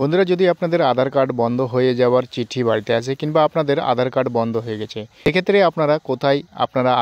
বন্ধুরা, যদি আপনাদের আধার কার্ড বন্ধ হয়ে যাওয়ার চিঠি বাড়িতে আসে কিংবা আপনাদের আধার কার্ড বন্ধ হয়ে গেছে, সেক্ষেত্রে আপনারা কোথায়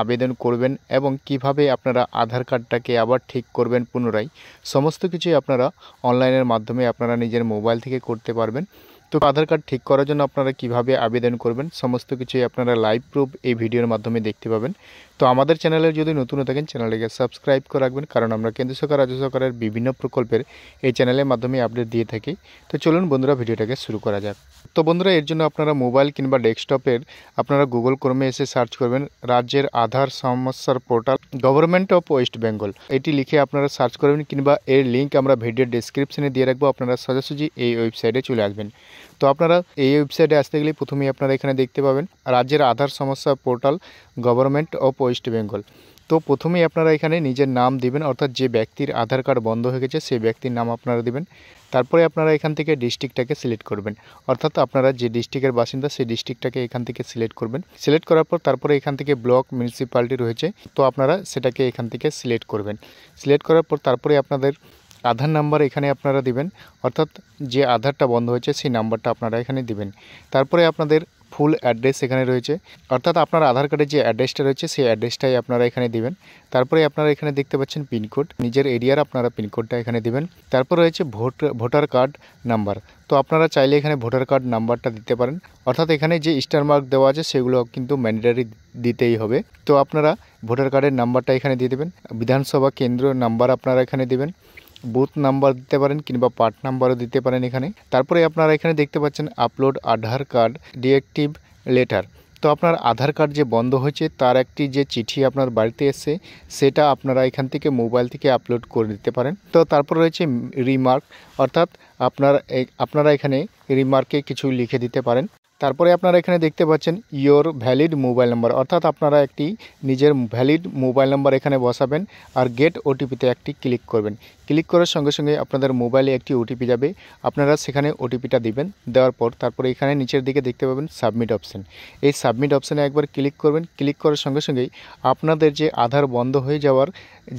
আবেদন করবেন এবং কিভাবে আপনারা আধার কার্ডটাকে আবার ঠিক করবেন পুনরায়, সমস্ত কিছুই আপনারা অনলাইনের মাধ্যমে আপনারা নিজের মোবাইল থেকে করতে পারবেন। তো আধার কার্ড ঠিক করার জন্য আপনারা কিভাবে আবেদন করবেন সমস্ত কিছুই আপনারা লাইভ প্রুফ এই ভিডিওর মাধ্যমে দেখতে পাবেন। তো আমাদের চ্যানেলে যদি নতুন থাকেন চ্যানেলটিকে সাবস্ক্রাইব করে রাখবেন, কারণ আমরা কেন্দ্র সরকার রাজ্য সরকারের বিভিন্ন প্রকল্পের এই চ্যানেলের মাধ্যমে আপডেট দিয়ে থাকি। তো চলুন বন্ধুরা, ভিডিওটাকে শুরু করা যাক। তো বন্ধুরা, এর জন্য আপনারা মোবাইল কিংবা ডেস্কটপের আপনারা গুগল ক্রোমে এসে সার্চ করবেন রাজ্যের আধার সমস্যার portal government of West Bengal, এটি লিখে আপনারা সার্চ করবেন কিংবা এর লিঙ্ক আমরা ভিডিওর ডেসক্রিপশনে দিয়ে রাখবো। আপনারা সোজাসুজি এই ওয়েবসাইটে চলে আসবেন। তো আপনারা এই ওয়েবসাইটে আসতে গেলে প্রথমেই আপনারা এখানে দেখতে পাবেন রাজ্যের আধার সমস্যা portal government of West Bengal. তো প্রথমেই আপনারা এখানে নিজের নাম দিবেন, অর্থাৎ যে ব্যক্তির আধার কার্ড বন্ধ হয়ে গেছে সেই ব্যক্তির নাম আপনারা দিবেন। তারপরে আপনারা এখান থেকে ডিস্ট্রিক্টটাকে সিলেক্ট করবেন, অর্থাৎ আপনারা যে ডিস্ট্রিক্টের বাসিন্দা সেই ডিস্ট্রিক্টটাকে এখান থেকে সিলেক্ট করবেন। সিলেক্ট করার পর তারপরে এখান থেকে ব্লক মিউনিসিপ্যালিটি রয়েছে, তো আপনারা সেটাকে এখান থেকে সিলেক্ট করবেন। সিলেক্ট করার পর তারপরে আপনাদের আধার নাম্বার এখানে আপনারা দিবেন, অর্থাৎ যে আধারটা বন্ধ হয়েছে সেই নাম্বারটা আপনারা এখানে দিবেন। তারপরে আপনাদের ফুল অ্যাড্রেস এখানে রয়েছে, অর্থাৎ আপনার আধার কার্ডের যে অ্যাড্রেসটা রয়েছে সেই অ্যাড্রেসটাই আপনারা এখানে দিবেন। তারপরে আপনারা এখানে দেখতে পাচ্ছেন পিনকোড, নিজের এরিয়ার আপনারা পিনকোডটা এখানে দিবেন। তারপর রয়েছে ভোটার কার্ড নাম্বার, তো আপনারা চাইলে এখানে ভোটার কার্ড নাম্বারটা দিতে পারেন, অর্থাৎ এখানে যে স্টার মার্ক দেওয়া আছে সেগুলো কিন্তু ম্যান্ডেটরি দিতেই হবে। তো আপনারা ভোটার কার্ডের নাম্বারটা এখানে দিয়ে দেবেন। বিধানসভা কেন্দ্র নাম্বার আপনারা এখানে দেবেন, বুথ নাম্বার দিতে পারেন কিংবা পার্ট নাম্বারও দিতে পারেন এখানে। তারপরে আপনারা এখানে দেখতে পাচ্ছেন আপলোড আধার কার্ড ডিএক্টিভ লেটার, তো আপনার আধার কার্ড যে বন্ধ হয়েছে তার একটি যে চিঠি আপনার বাড়িতে এসে সেটা আপনারা এখান থেকে মোবাইল থেকে আপলোড করে দিতে পারেন। তো তারপর রয়েছে রিমার্ক, অর্থাৎ আপনারা এখানে রিমার্কে কিছু লিখে দিতে পারেন। তারপরে আপনারা এখানে দেখতে পাচ্ছেন ইয়োর ভ্যালিড মোবাইল নাম্বার, অর্থাৎ আপনারা একটি নিজের ভ্যালিড মোবাইল নাম্বার এখানে বসাবেন আর গেট ওটিপিতে একটি ক্লিক করবেন। ক্লিক করার সঙ্গে সঙ্গে আপনাদের মোবাইলে একটি ওটিপি যাবে, আপনারা সেখানে ওটিপিটা দিবেন। দেওয়ার পর তারপরে এখানে নিচের দিকে দেখতে পাবেন সাবমিট অপশান, এই সাবমিট অপশানে একবার ক্লিক করবেন। ক্লিক করার সঙ্গে সঙ্গেই আপনাদের যে আধার বন্ধ হয়ে যাওয়ার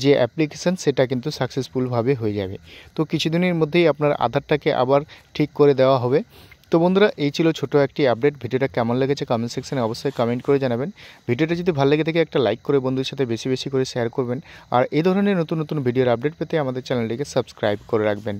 যে অ্যাপ্লিকেশান সেটা কিন্তু সাকসেসফুলভাবে হয়ে যাবে। তো কিছুদিনের মধ্যেই আপনার আধারটাকে আবার ঠিক করে দেওয়া হবে। তো বন্ধুরা, এই ছিল ছোট একটি আপডেট। ভিডিওটা কেমন লেগেছে কমেন্ট সেকশনে অবশ্যই কমেন্ট করে জানাবেন। ভিডিওটা যদি ভালো লেগে থাকে একটা লাইক করে বন্ধুদের সাথে বেশি বেশি করে শেয়ার করবেন, আর এই ধরনের নতুন নতুন ভিডিওর আপডেট পেতে আমাদের চ্যানেলটিকে সাবস্ক্রাইব করে রাখবেন।